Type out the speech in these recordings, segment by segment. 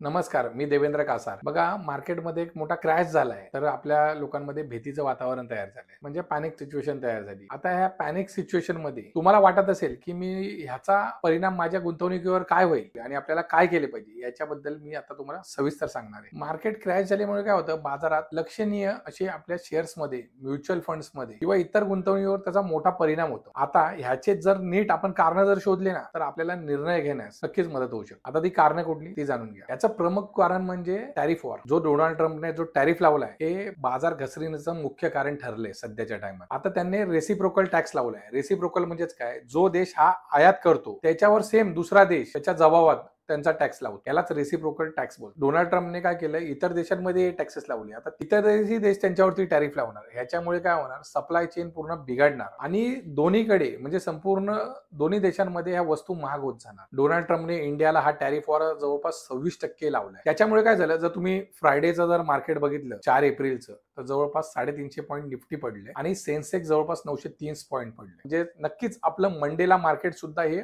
नमस्कार, मी देवेंद्र कासार. बघा, मार्केटमध्ये एक मोठा क्रॅश झालाय, तर आपल्या लोकांमध्ये भीतीचं वातावरण तयार झालंय, म्हणजे पॅनिक सिच्युएशन तयार झाली. आता ह्या पॅनिक सिच्युएशन मध्ये तुम्हाला वाटत असेल की मी ह्याचा परिणाम माझ्या गुंतवणुकीवर काय होईल आणि आपल्याला काय केले पाहिजे, याच्याबद्दल मी आता तुम्हाला सविस्तर सांगणार आहे. मार्केट क्रॅश झाल्यामुळे काय होतं, बाजारात लक्षणीय असे आपल्या शेअर्समध्ये, म्युच्युअल फंड्समध्ये किंवा इतर गुंतवणुकीवर त्याचा मोठा परिणाम होतो. आता ह्याचे जर नीट आपण कारण जर शोधले ना, तर आपल्याला निर्णय घेण्यास नक्कीच मदत होऊ शकते. आता ती कारण कुठली ती जाणून घ्या. याचं प्रमुख कारण म्हणजे टॅरिफ वॉर. जो डोनाल्ड ट्रम्पने जो टॅरिफ लावलाय, हे बाजार घसरणीचं मुख्य कारण ठरले सध्याच्या टाइमात. आता त्यांनी रेसिप्रोकल टॅक्स लावलाय. रेसिप्रोकल म्हणजेच काय, जो देश हा आयात करतो त्याच्यावर सेम दुसरा देश त्याच्या जबाबात त्यांचा टॅक्स लावतो, यालाच रेसिप्रोकल टॅक्स बोलतो. डोनाल्ड ट्रम्पने काय केलं, इतर देशांमध्ये टॅक्सेस लावले. आता इतर देश त्यांच्यावरती टॅरिफ लावणार. ह्याच्यामुळे काय होणार, सप्लाय चेन पूर्ण बिघडणार आणि दोन्हीकडे म्हणजे संपूर्ण दोन्ही देशांमध्ये ह्या वस्तू महाग होत जाणार. डोनाल्ड ट्रम्पने इंडियाला हा टॅरिफ वर जवळपास 26% लावलाय. त्याच्यामुळे काय झालं, जर तुम्ही फ्रायडेचं जर मार्केट बघितलं 4 एप्रिलचं, तर जवळपास 350 पॉईंट निफ्टी पडले आणि सेन्सेक्स जवळपास 930 पॉईंट पडले. म्हणजे नक्कीच आपलं मंडेला मार्केट सुद्धा हे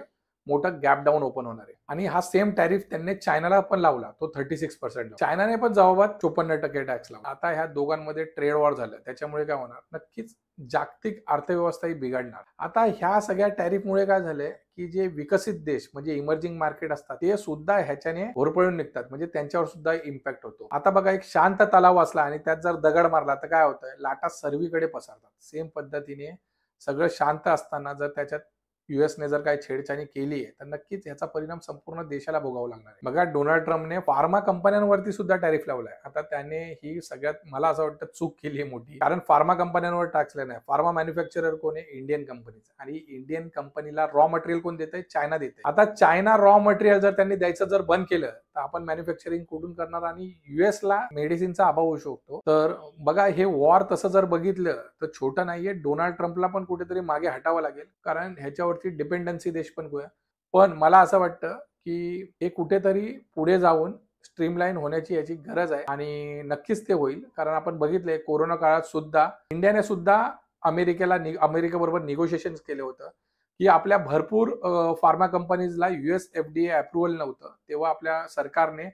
मोठं गॅप डाऊन ओपन होणार आहे. आणि हा सेम टॅरिफ त्यांनी चायनाला पण लावला, तो 36%. चायनाने पण जवळपास 54% टॅक्स लावला. आता ह्या दोघांमध्ये ट्रेड वॉर झालं, त्याच्यामुळे काय होणार, नक्कीच जागतिक अर्थव्यवस्था ही बिघडणार. आता ह्या सगळ्या टॅरिफमुळे काय झालंय की जे विकसित देश म्हणजे इमर्जिंग मार्केट असतात, ते सुद्धा ह्याच्याने होरपळून निघतात, म्हणजे त्यांच्यावर सुद्धा इम्पॅक्ट होतो. आता बघा, एक शांत तलाव असला आणि त्यात जर दगड मारला तर काय होतं, लाटा सर्वीकडे पसरतात. सेम पद्धतीने सगळं शांत असताना जर त्याच्यात युएसने जर काही छेडछाणी केली आहे, तर नक्कीच याचा परिणाम संपूर्ण देशाला भोगावा लागणार आहे. बघा, डोनाल्ड ट्रम्पने फार्मा कंपन्यांवरती सुद्धा टॅरिफ लावलाय. आता त्याने ही सगळ्यात मला असं वाटतं चूक केली आहे मोठी, कारण फार्मा कंपन्यांवर टाकलं नाही. फार्मा मॅन्युफॅक्चरर कोण आहे, इंडियन कंपनीचा, आणि इंडियन कंपनीला रॉ मटेरियल कोण देतंय, चायना देते. आता चायना रॉ मटेरियल जर त्यांनी द्यायचं जर बंद केलं, तर आपण मॅन्युफॅक्चरिंग कुठून करणार आणि युएसला मेडिसिनचा अभाव होऊ शकतो. तर बघा, हे वॉर तसं जर बघितलं तर छोटं नाहीये. डोनाल्ड ट्रम्पला पण कुठेतरी मागे हटावं लागेल, कारण ह्याच्यावरती डिपेंडन्सी देश पण पण मला असं वाटतं की हे कुठेतरी पुढे जाऊन स्ट्रीमलाईन होण्याची याची गरज आहे आणि नक्कीच ते होईल. कारण आपण बघितले कोरोना काळात सुद्धा इंडियाने सुद्धा अमेरिकेबरोबर निगोशिएशन केलं होतं की आपल्या भरपूर फार्मा कंपनीजला US FDA अप्रुव्हल नव्हतं, तेव्हा आपल्या सरकारने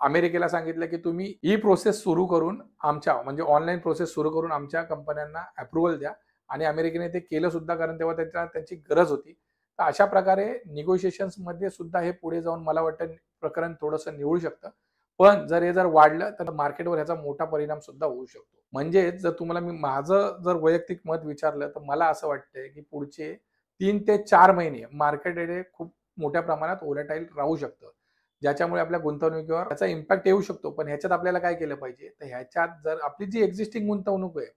अमेरिकेला सांगितलं की तुम्ही ही प्रोसेस सुरू करून आमच्या म्हणजे ऑनलाईन प्रोसेस सुरू करून आमच्या कंपन्यांना अप्रुव्हल द्या, आणि अमेरिकेने ते केलं सुद्धा, कारण तेव्हा त्यांची गरज होती. तर अशा प्रकारे निगोशिएशन्स मध्ये सुद्धा हे पुढे जाऊन मला वाटतं प्रकरण थोडंसं निवळू शकतं. पण जर हे जर वाढलं तर मार्केटवर ह्याचा मोठा परिणाम सुद्धा होऊ शकतो. म्हणजे जर तुम्हाला मी माझं जर वैयक्तिक मत विचारलं, तर मला असं वाटतंय की पुढचे 3 ते 4 महिने मार्केट हे खूप मोठ्या प्रमाणात व्होलॅटाईल राहू शकतं, ज्याच्यामुळे आपल्या गुंतवणुकीवर त्याचा इम्पॅक्ट येऊ शकतो. पण ह्याच्यात आपल्याला काय केलं पाहिजे, तर ह्याच्यात जर आपली जी एक्झिस्टिंग गुंतवणूक आहे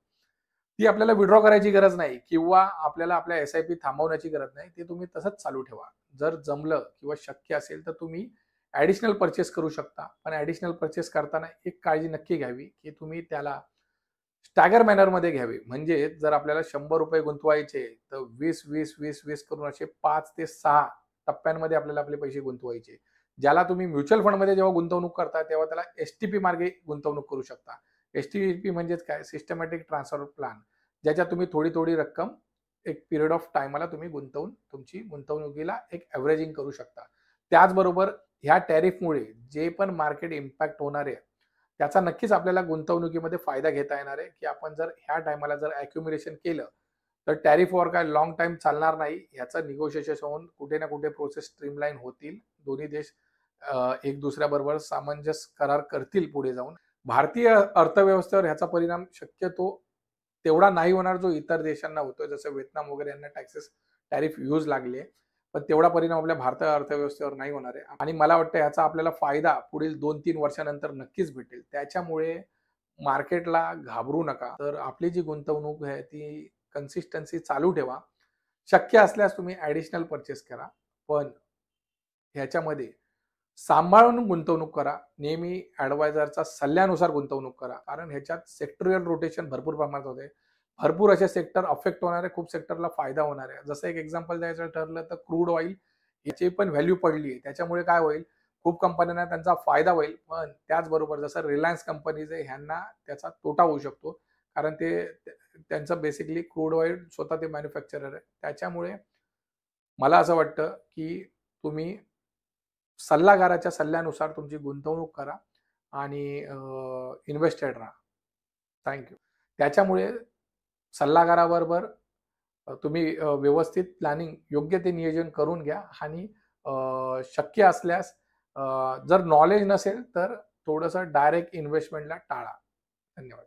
ती आपल्याला विड्रॉ करायची गरज नाही किंवा आपल्याला आपल्या SIP थांबवण्याची गरज नाही. ते तुम्ही तसंच चालू ठेवा. जर जमलं किंवा शक्य असेल तर तुम्ही ॲडिशनल परचेस करू शकता. पण ॲडिशनल परचेस करताना एक काळजी नक्की घ्यावी की तुम्ही त्याला स्टॅगर मॅनरमध्ये घ्यावे. म्हणजे जर आपल्याला ₹100 गुंतवायचे, तर 20 करून असे 5 ते 6 टप्प्यांमध्ये आपल्याला आपले पैसे गुंतवायचे. ज्याला तुम्ही म्युच्युअल फंडमध्ये जेव्हा गुंतवणूक करता, तेव्हा त्याला STP मार्गे गुंतवणूक करू शकता. STP म्हणजेच काय, सिस्टमॅटिक ट्रान्सफर प्लॅन, ज्याच्यात तुम्ही थोडी रक्कम एक पिरियड ऑफ टाइमला तुम्ही गुंतवून तुमची गुंतवणुकीला एक ॲव्हरेजिंग करू शकता. त्याचबरोबर ह्या टॅरिफमुळे जे पण मार्केट इम्पॅक्ट होणार आहे, त्याचा नक्कीच आपल्याला गुंतवणुकीमध्ये फायदा घेता येणार आहे, की आपण जर ह्या टायमाला जर अॅक्युम्युलेशन केलं, तर टॅरिफ वॉर काय लॉंग टाइम चालणार नाही. ह्याचं निगोशिएशन होऊन कुठे ना कुठे प्रोसेस स्ट्रीमलाईन होतील. दोन्ही देश एक दुसऱ्याबरोबर सामंजस्य करार करतील पुढे जाऊन. भारतीय अर्थव्यवस्थेवर ह्याचा परिणाम शक्यतो तेवढा नाही होणार जो इतर देशांना होतोय, जसं व्हिएतनाम वगैरे यांना टॅरिफ यूज लागले. पण तेवढा परिणाम आपल्या भारतीय अर्थव्यवस्थेवर नाही होणार आहे, आणि मला वाटतं ह्याचा आपल्याला फायदा पुढील 2-3 वर्षानंतर नक्कीच भेटेल. त्याच्यामुळे मार्केटला घाबरू नका. तर आपली जी गुंतवणूक आहे ती कन्सिस्टन्सी चालू ठेवा. शक्य असल्यास तुम्ही ॲडिशनल परचेस करा, पण ह्याच्यामध्ये सांभाळून गुंतवणूक करा. नेहमी ॲडवायझरचा सल्ल्यानुसार गुंतवणूक करा, कारण ह्याच्यात सेक्टरियल रोटेशन भरपूर प्रमाणात होते. भरपूर असे सेक्टर अफेक्ट होणार आहे, खूप सेक्टरला फायदा होणार आहे. जसं एक एक्झाम्पल द्यायचं ठरलं तर क्रूड ऑइल याची पण व्हॅल्यू पडली आहे. त्याच्यामुळे काय होईल, खूप कंपन्यांना त्यांचा फायदा होईल, पण त्याचबरोबर जसं रिलायन्स कंपनीज आहे ह्यांना त्याचा तोटा होऊ शकतो, कारण त्यांचं बेसिकली क्रूड ऑइल स्वतः ते मॅन्युफॅक्चरर आहे. त्याच्यामुळे मला असं वाटतं की तुम्ही सल्लागाराच्या सल्ल्यानुसार तुमची गुंतवणूक करा आणि इन्व्हेस्टेड राहा. थँक्यू. त्याच्यामुळे सल्लागाराबरोबर तुम्ही व्यवस्थित प्लॅनिंग, योग्य ते नियोजन करून घ्या आणि शक्य असल्यास जर नॉलेज नसेल तर थोडंसं डायरेक्ट इन्व्हेस्टमेंटला टाळा. धन्यवाद.